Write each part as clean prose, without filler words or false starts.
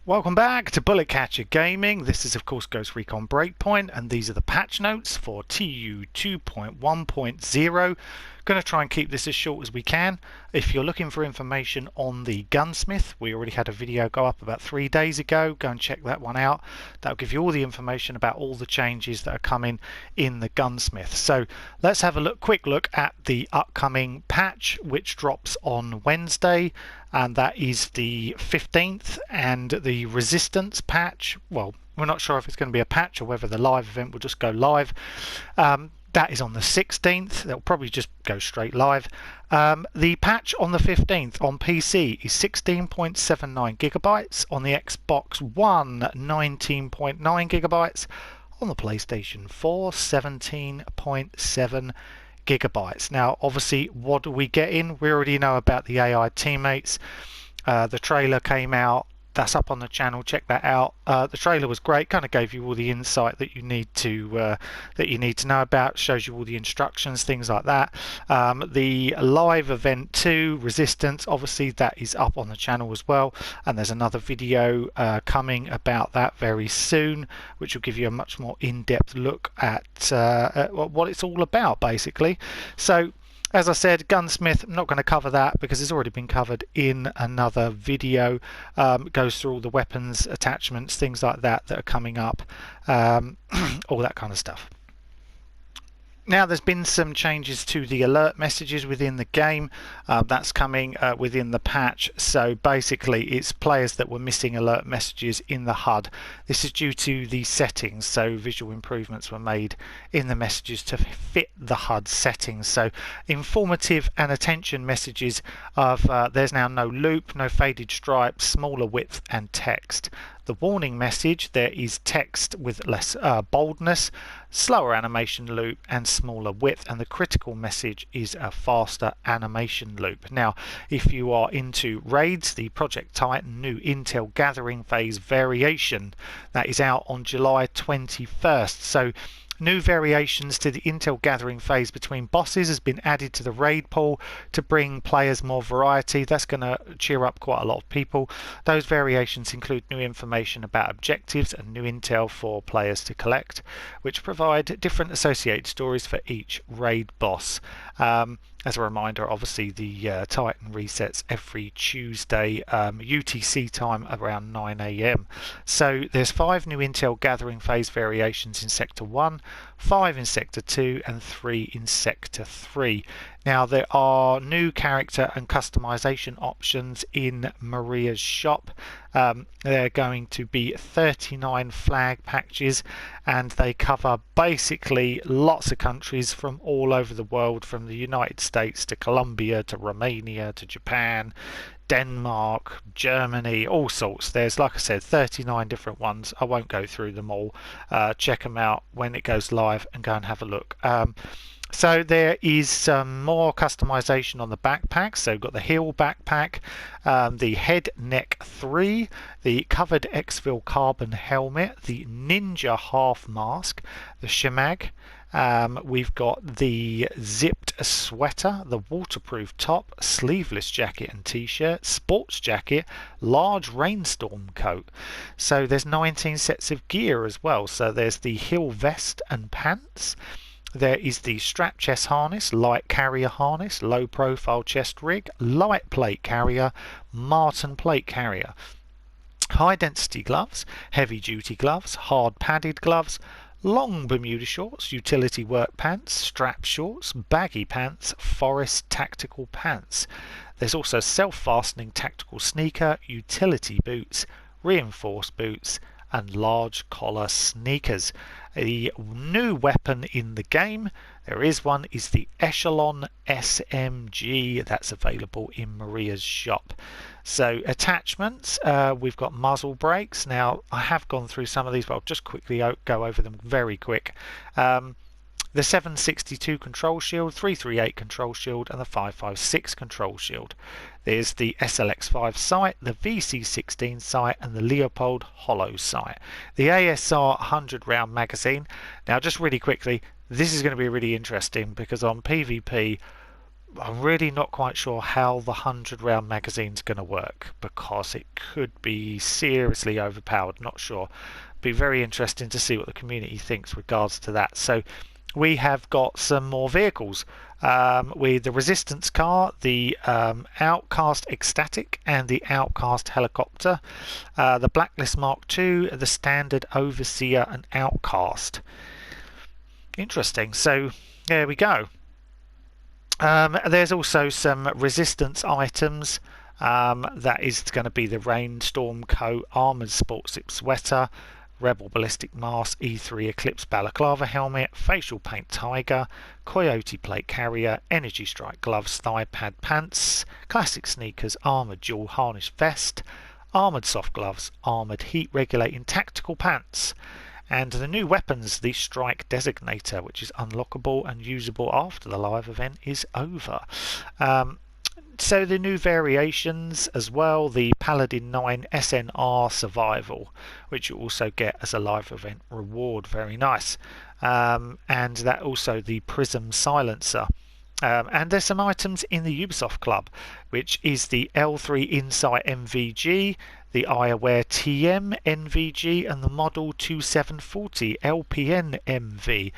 Welcome back to Bullet Catcher Gaming. This is of course Ghost Recon Breakpoint, and these are the patch notes for TU 2.1.0. Going to try and keep this as short as we can. If you're looking for information on the Gunsmith, we already had a video go up about 3 days ago. Go and check that one out. That'll give you all the information about all the changes that are coming in the Gunsmith. So let's have a quick look at the upcoming patch, which drops on Wednesday, and that is the 15th, and the Resistance patch. Well, we're not sure if it's going to be a patch or whether the live event will just go live. That is on the 16th. They'll probably just go straight live. The patch on the 15th on PC is 16.79 gigabytes. On the Xbox One, 19.9 gigabytes. On the PlayStation 4, 17.7 gigabytes. Now, obviously, what do we get in? We already know about the AI teammates. The trailer came out. That's up on the channel. Check that out. The trailer was great. Kind of gave you all the insight that you need to know about. Shows you all the instructions, things like that. The live event 2, Resistance, obviously that is up on the channel as well. And there's another video coming about that very soon, which will give you a much more in-depth look at what it's all about, basically. So, as I said, Gunsmith, I'm not going to cover that because it's already been covered in another video. It goes through all the weapons, attachments, things like that that are coming up, all that kind of stuff. Now, there's been some changes to the alert messages within the game. That's coming within the patch. So basically, it's players that were missing alert messages in the HUD. This is due to the settings. So visual improvements were made in the messages to fit the HUD settings. So informative and attention messages of there's now no loop, no faded stripes, smaller width and text. The warning message, there is text with less boldness, slower animation loop and smaller width, and the critical message is a faster animation loop. Now, if you are into raids, the Project Titan new Intel Gathering Phase variation, that is out on July 21st. So new variations to the Intel Gathering Phase between bosses has been added to the raid pool to bring players more variety. That's going to cheer up quite a lot of people. Those variations include new information about objectives and new intel for players to collect, which provide different associated stories for each raid boss. As a reminder, obviously the Titan resets every Tuesday UTC time around 9 AM. So there's 5 new Intel Gathering Phase variations in Sector 1, 5 in Sector 2 and 3 in Sector 3. Now, there are new character and customization options in Maria's shop. There are going to be 39 flag patches, and they cover basically lots of countries from all over the world, from the United States to Colombia to Romania to Japan, Denmark, Germany, all sorts. There's, like I said, 39 different ones. I won't go through them all. Check them out when it goes live and go and have a look. So there is some more customization on the backpacks. So we've got the heel backpack, the head neck 3, the covered exfil carbon helmet, the ninja half mask, the shemag. We've got the zipped sweater, the waterproof top, sleeveless jacket and t-shirt, sports jacket, large rainstorm coat. So there's 19 sets of gear as well. So there's the heel vest and pants. There is the strap chest harness, light carrier harness, low profile chest rig, light plate carrier, Martin plate carrier, high density gloves, heavy duty gloves, hard padded gloves, long Bermuda shorts, utility work pants, strap shorts, baggy pants, forest tactical pants. There's also self-fastening tactical sneaker, utility boots, reinforced boots and large collar sneakers. The new weapon in the game, there is one, is the Echelon SMG. That's available in Maria's shop. So attachments, we've got muzzle brakes. Now, I have gone through some of these, but I'll just quickly go over them very quick. The 762 control shield, 338 control shield and the 556 control shield. There's the SLX5 sight, the VC16 sight and the Leopold hollow sight. The ASR 100 round magazine. Now, just really quickly, this is going to be really interesting because on PvP, I'm really not quite sure how the 100-round magazine's going to work, because it could be seriously overpowered. Not sure. Be very interesting to see what the community thinks regards to that. So we have got some more vehicles with the Resistance car, the Outcast Ecstatic, and the Outcast Helicopter, the Blacklist Mark II, the Standard Overseer, and Outcast. Interesting. So there we go. There's also some Resistance items. That is going to be the Rainstorm Coat, Armoured Sportship Sweater, Rebel Ballistic Mask, E3 Eclipse Balaclava Helmet, Facial Paint Tiger, Coyote Plate Carrier, Energy Strike Gloves, Thigh Pad Pants, Classic Sneakers, Armoured Dual Harness Vest, Armoured Soft Gloves, Armoured Heat Regulating Tactical Pants, and the new weapons, the Strike Designator, which is unlockable and usable after the live event is over. So the new variations as well, the Paladin 9 SNR Survival, which you also get as a live event reward, very nice. And that also the Prism Silencer. And there's some items in the Ubisoft Club, which is the L3 Insight MVG, the eyewear TM NVG, and the Model 2740 LPN MV.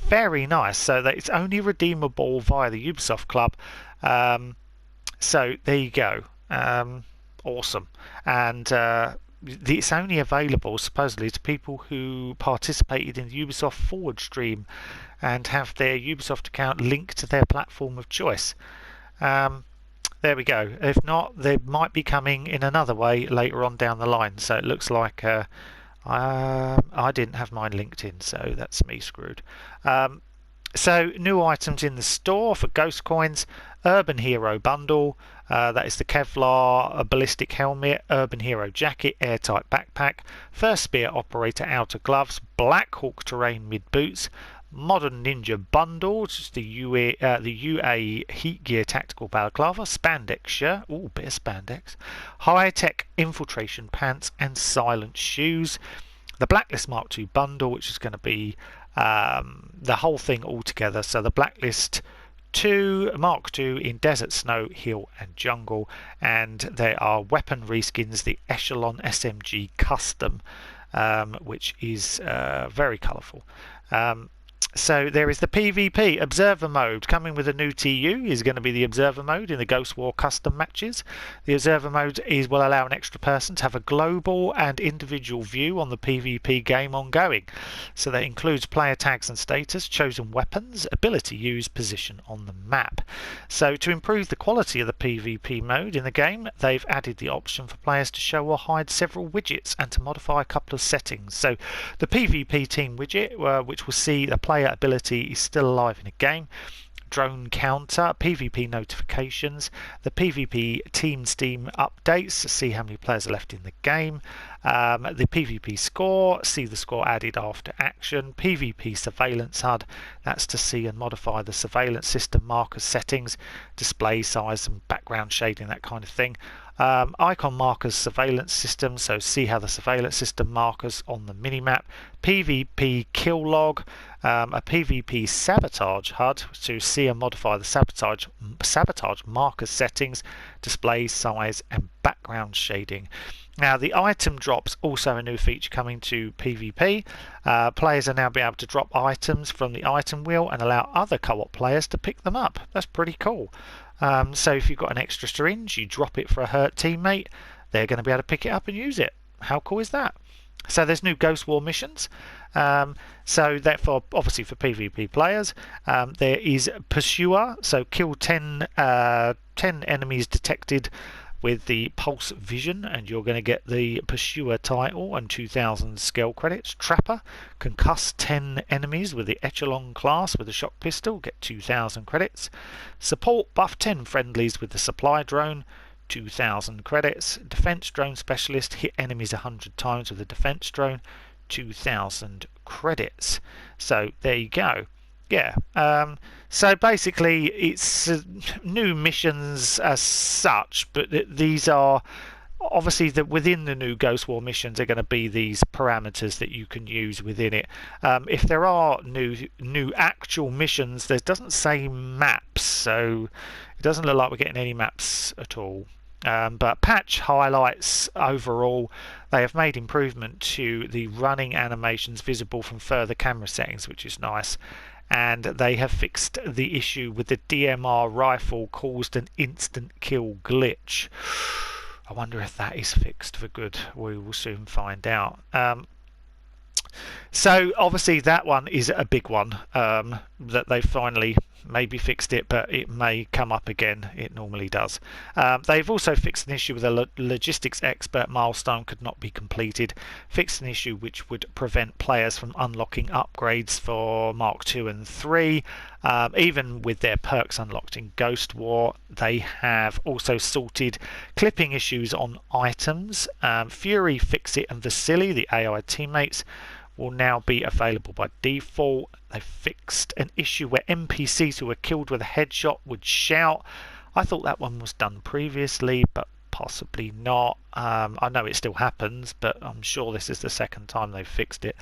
Very nice. So that it's only redeemable via the Ubisoft Club. So there you go. Awesome. And it's only available supposedly to people who participated in the Ubisoft Forward stream and have their Ubisoft account linked to their platform of choice. There we go. If not, they might be coming in another way later on down the line. So it looks like I didn't have mine linked in, so that's me screwed. So new items in the store for Ghost Coins, Urban Hero Bundle, that is the Kevlar Ballistic Helmet, Urban Hero Jacket, Airtight Backpack, First Spear Operator Outer Gloves, Black Hawk Terrain Mid Boots, Modern Ninja Bundle, which is the UA Heat Gear Tactical Balaclava, Spandex Shirt, ooh, bit of spandex, High Tech Infiltration Pants, and Silent Shoes. The Blacklist Mark II Bundle, which is going to be the whole thing all together. So the Blacklist 2 Mark II in Desert, Snow, Hill and Jungle, and there are weapon reskins, the Echelon SMG Custom, which is very colourful. So there is the PvP Observer mode coming with a new TU. Is going to be the Observer mode in the Ghost War custom matches. The Observer mode will allow an extra person to have a global and individual view on the PvP game ongoing. So that includes player tags and status, chosen weapons, ability used, position on the map. So to improve the quality of the PvP mode in the game, they've added the option for players to show or hide several widgets and to modify a couple of settings. So the PvP team widget, which will see the player ability is still alive in a game, drone counter, PvP notifications, the PvP team Steam updates to see how many players are left in the game, the PvP score, see the score added after action, PvP Surveillance Hud, that's to see and modify the surveillance system markers settings, display size and background shading, that kind of thing. Icon markers surveillance system, so see how the surveillance system markers on the minimap, PvP kill log, a PvP sabotage HUD to see and modify the sabotage marker settings, display size and background shading. Now the item drops, also a new feature coming to PvP. Players are now be able to drop items from the item wheel and allow other co-op players to pick them up. That's pretty cool. So if you've got an extra syringe, you drop it for a hurt teammate, they're going to be able to pick it up and use it. How cool is that? So there's new Ghost War missions. So therefore, obviously for PvP players, there is Pursuer. So kill 10 enemies detected with the Pulse Vision, and you're going to get the Pursuer title and 2,000 skill credits. Trapper, concuss 10 enemies with the Echelon class with a shock pistol, get 2,000 credits. Support, buff 10 friendlies with the Supply Drone, 2,000 credits. Defense Drone Specialist, hit enemies 100 times with a Defense Drone, 2,000 credits. So there you go. Yeah, so basically it's new missions as such, but these are obviously that within the new Ghost War missions are going to be these parameters that you can use within it. If there are new actual missions, there doesn't say maps, so it doesn't look like we're getting any maps at all. But patch highlights overall, they have made improvement to the running animations visible from further camera settings, which is nice. And they have fixed the issue with the DMR rifle caused an instant kill glitch. I wonder if that is fixed for good. We will soon find out. So obviously that one is a big one, that they finally maybe fixed it, but it may come up again. It normally does. They've also fixed an issue with a logistics expert milestone could not be completed. Fixed an issue which would prevent players from unlocking upgrades for Mark 2 and 3. Even with their perks unlocked in Ghost War, they have also sorted clipping issues on items. Fury, Fixit and Vasily, the AI teammates, will now be available by default. They fixed an issue where NPCs who were killed with a headshot would shout. I thought that one was done previously, but possibly not. I know it still happens, but I'm sure this is the second time they've fixed it.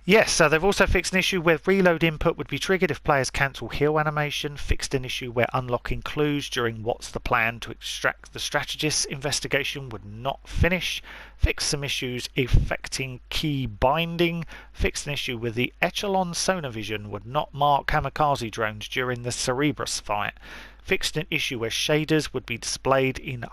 Yes, so they've also fixed an issue where reload input would be triggered if players cancel heal animation, fixed an issue where unlocking clues during what's the plan to extract the strategist's investigation would not finish, fixed some issues affecting key binding, fixed an issue where the Echelon sonar vision would not mark kamikaze drones during the Cerberus fight, fixed an issue where shaders would be displayed in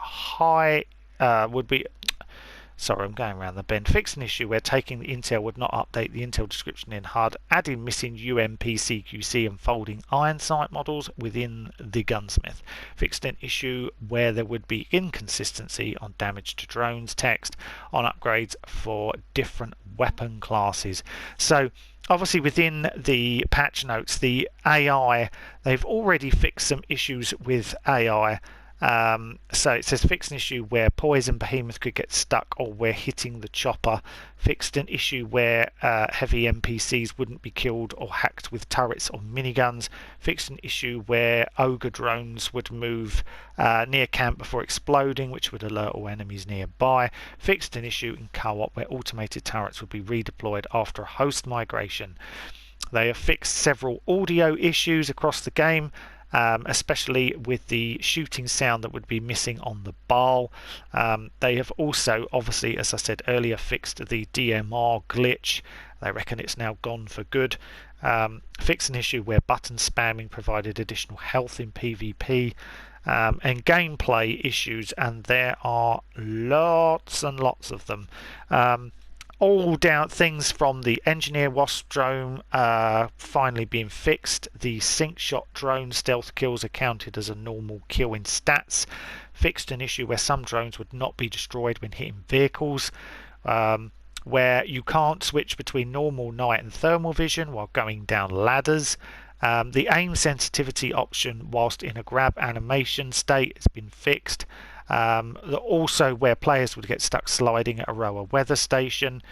Sorry, I'm going around the bend. Fixed an issue where taking the intel would not update the intel description in HUD, adding missing UMP CQC and folding iron sight models within the Gunsmith. Fixed an issue where there would be inconsistency on damage to drones text on upgrades for different weapon classes. So obviously within the patch notes, the AI, they've already fixed some issues with AI. So it says fixed an issue where Poison Behemoth could get stuck or where hitting the chopper. Fixed an issue where heavy NPCs wouldn't be killed or hacked with turrets or miniguns. Fixed an issue where ogre drones would move near camp before exploding, which would alert all enemies nearby. Fixed an issue in co-op where automated turrets would be redeployed after a host migration. They have fixed several audio issues across the game. Especially with the shooting sound that would be missing on the BAL. They have also, obviously, as I said earlier, fixed the DMR glitch. They reckon it's now gone for good. Fixed an issue where button spamming provided additional health in PvP. And gameplay issues, and there are lots and lots of them. All down things from the Engineer Wasp drone finally being fixed. The Sync Shot drone stealth kills are counted as a normal kill in stats. Fixed an issue where some drones would not be destroyed when hitting vehicles. Where you can't switch between normal, night and thermal vision while going down ladders. The aim sensitivity option whilst in a grab animation state has been fixed. Also where players would get stuck sliding at a rower weather station.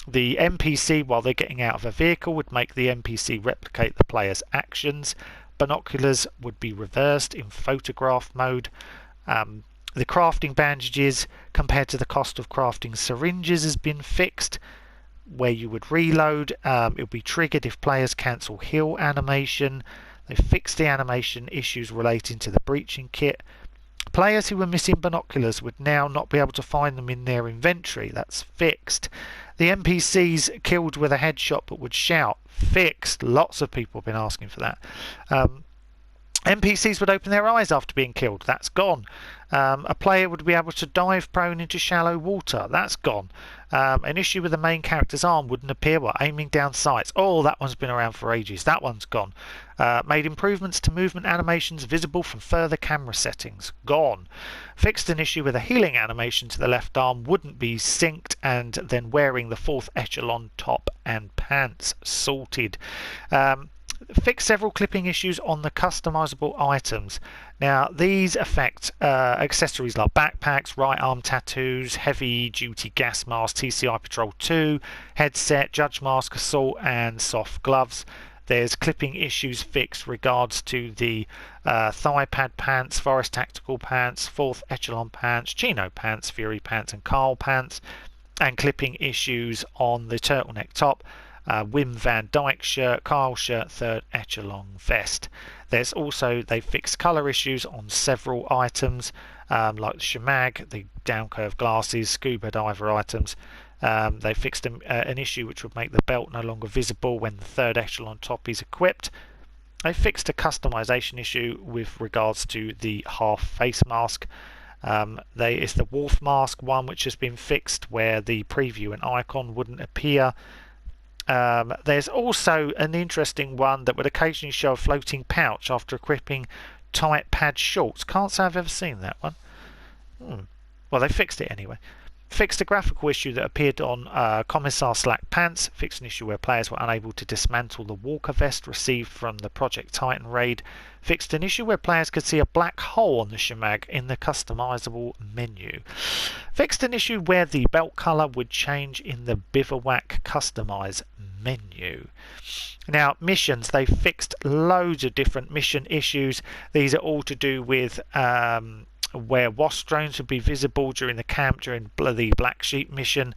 The NPC, while they're getting out of a vehicle, would make the NPC replicate the player's actions. Binoculars would be reversed in photograph mode. The crafting bandages compared to the cost of crafting syringes has been fixed. Where you would reload, it will be triggered if players cancel heal animation. They fixed the animation issues relating to the breaching kit. Players who were missing binoculars would now not be able to find them in their inventory. That's fixed. The NPCs killed with a headshot but would shout. Fixed. Lots of people have been asking for that. NPCs would open their eyes after being killed. That's gone. A player would be able to dive prone into shallow water. That's gone. An issue with the main character's arm wouldn't appear while aiming down sights. Oh, that one's been around for ages. That one's gone. Made improvements to movement animations visible from further camera settings. Gone. Fixed an issue with a healing animation to the left arm wouldn't be synced and then wearing the 4th echelon top and pants. Sorted. Fix several clipping issues on the customizable items. Now these affect accessories like backpacks, right arm tattoos, heavy duty gas mask, TCI Patrol 2, headset, judge mask, assault and soft gloves. There's clipping issues fixed regards to the thigh pad pants, Forest Tactical pants, 4th Echelon pants, Chino pants, Fury pants and Carl pants, and clipping issues on the turtleneck top, Wim Van Dyke shirt, Carl shirt, 3rd Echelon vest. There's also, they fixed colour issues on several items, like the shemag, the down curved glasses, scuba diver items. They fixed an issue which would make the belt no longer visible when the 3rd Echelon top is equipped. They fixed a customization issue with regards to the half face mask. It's the wolf mask one which has been fixed, where the preview and icon wouldn't appear. There's also an interesting one that would occasionally show a floating pouch after equipping tight pad shorts. Can't say I've ever seen that one. Well, they fixed it anyway. Fixed a graphical issue that appeared on Commissar Slack pants. Fixed an issue where players were unable to dismantle the Walker vest received from the Project Titan raid. Fixed an issue where players could see a black hole on the shemag in the customizable menu. Fixed an issue where the belt colour would change in the Bivouac Customize menu. Now, missions, they fixed loads of different mission issues. These are all to do with where wasp drones would be visible during the camp during the Black Sheep mission.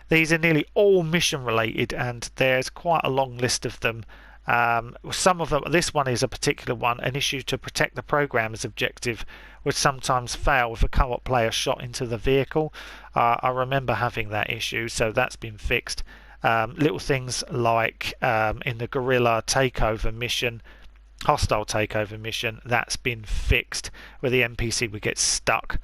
These are nearly all mission related, and there's quite a long list of them. Some of them, this one is a particular one. An issue to protect the programmer's objective would sometimes fail if a co-op player shot into the vehicle. I remember having that issue, so that's been fixed. Little things like in the guerrilla takeover mission, hostile takeover mission, that's been fixed where the NPC would get stuck.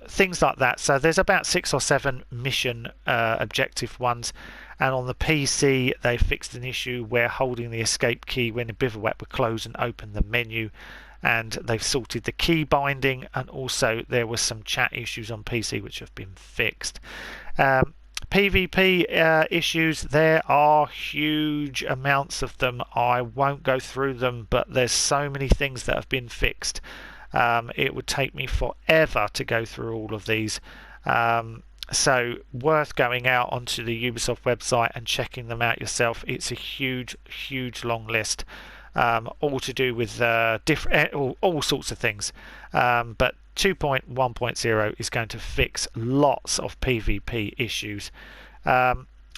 Things like that. So there's about 6 or 7 mission objective ones, and on the PC they fixed an issue where holding the escape key when a bivouac would close and open the menu, and they've sorted the key binding, and also there were some chat issues on PC which have been fixed. PvP issues, there are huge amounts of them. I won't go through them, but there's so many things that have been fixed. It would take me forever to go through all of these. So worth going out onto the Ubisoft website and checking them out yourself. It's a huge long list, all to do with all sorts of things. But 2.1.0 is going to fix lots of PvP issues.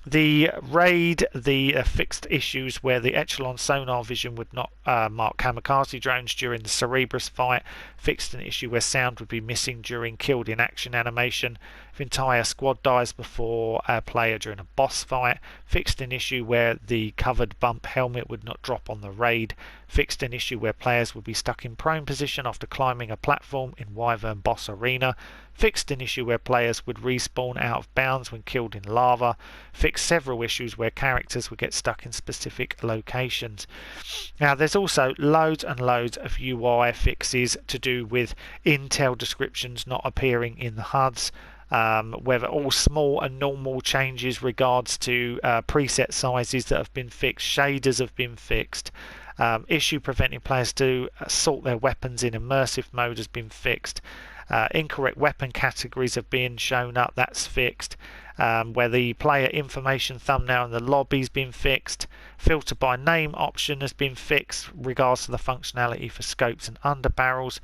The raid, the fixed issues where the Echelon sonar vision would not mark kamikaze drones during the Cerberus fight. Fixed an issue where sound would be missing during killed in action animation. If entire squad dies before a player during a boss fight. Fixed an issue where the covered bump helmet would not drop on the raid. Fixed an issue where players would be stuck in prone position after climbing a platform in Wyvern Boss Arena. Fixed an issue where players would respawn out of bounds when killed in lava. Fixed several issues where characters would get stuck in specific locations. Now there's also loads and loads of UI fixes to do with intel descriptions not appearing in the HUDs. Whether all small and normal changes regards to preset sizes that have been fixed, shaders have been fixed. Issue preventing players to sort their weapons in immersive mode has been fixed. Incorrect weapon categories have been shown up, that's fixed. Where the player information thumbnail in the lobby has been fixed. Filter by name option has been fixed regards to the functionality for scopes and underbarrels.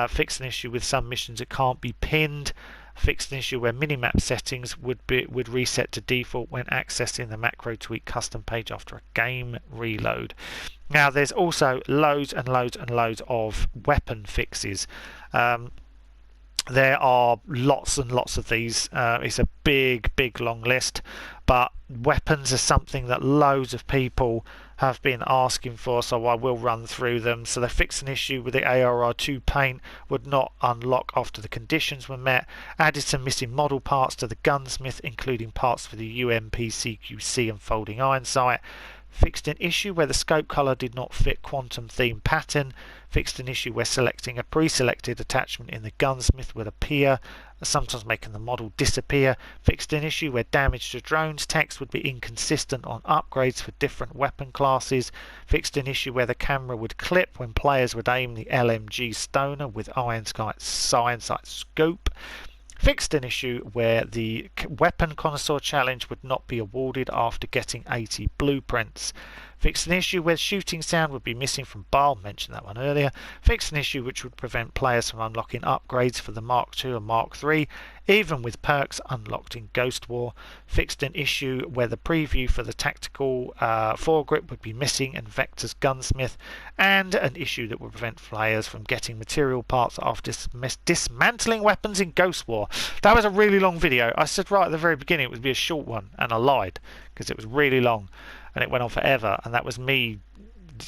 Fixed an issue with some missions that can't be pinned. Fixed an issue where minimap settings would reset to default when accessing the macro tweak custom page after a game reload. Now there's also loads and loads and loads of weapon fixes. There are lots and lots of these. It's a big long list, but weapons are something that loads of people have been asking for, so I will run through them. So they fixed an issue with the ARR2 paint would not unlock after the conditions were met. Added some missing model parts to the Gunsmith, including parts for the UMP CQC and folding iron sight. Fixed an issue where the scope color did not fit quantum theme pattern. Fixed an issue where selecting a pre-selected attachment in the Gunsmith would appear, sometimes making the model disappear. Fixed an issue where damage to drones text would be inconsistent on upgrades for different weapon classes. Fixed an issue where the camera would clip when players would aim the LMG Stoner with iron sight scope. Fixed an issue where the weapon connoisseur challenge would not be awarded after getting 80 blueprints. Fixed an issue where shooting sound would be missing from Bile, mentioned that one earlier. Fixed an issue which would prevent players from unlocking upgrades for the Mark II and Mark III, even with perks unlocked in Ghost War. Fixed an issue where the preview for the tactical foregrip would be missing in Vector's Gunsmith, and an issue that would prevent players from getting material parts after dismantling weapons in Ghost War. That was a really long video. I said right at the very beginning it would be a short one, and I lied because it was really long and it went on forever, and that was me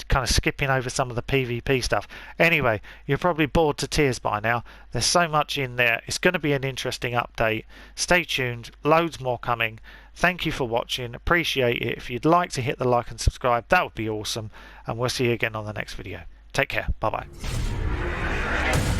kind of skipping over some of the PvP stuff. Anyway, you're probably bored to tears by now. There's so much in there. It's going to be an interesting update. Stay tuned, loads more coming. Thank you for watching, appreciate it. If you'd like to hit the like and subscribe, that would be awesome, and we'll see you again on the next video. Take care, bye bye.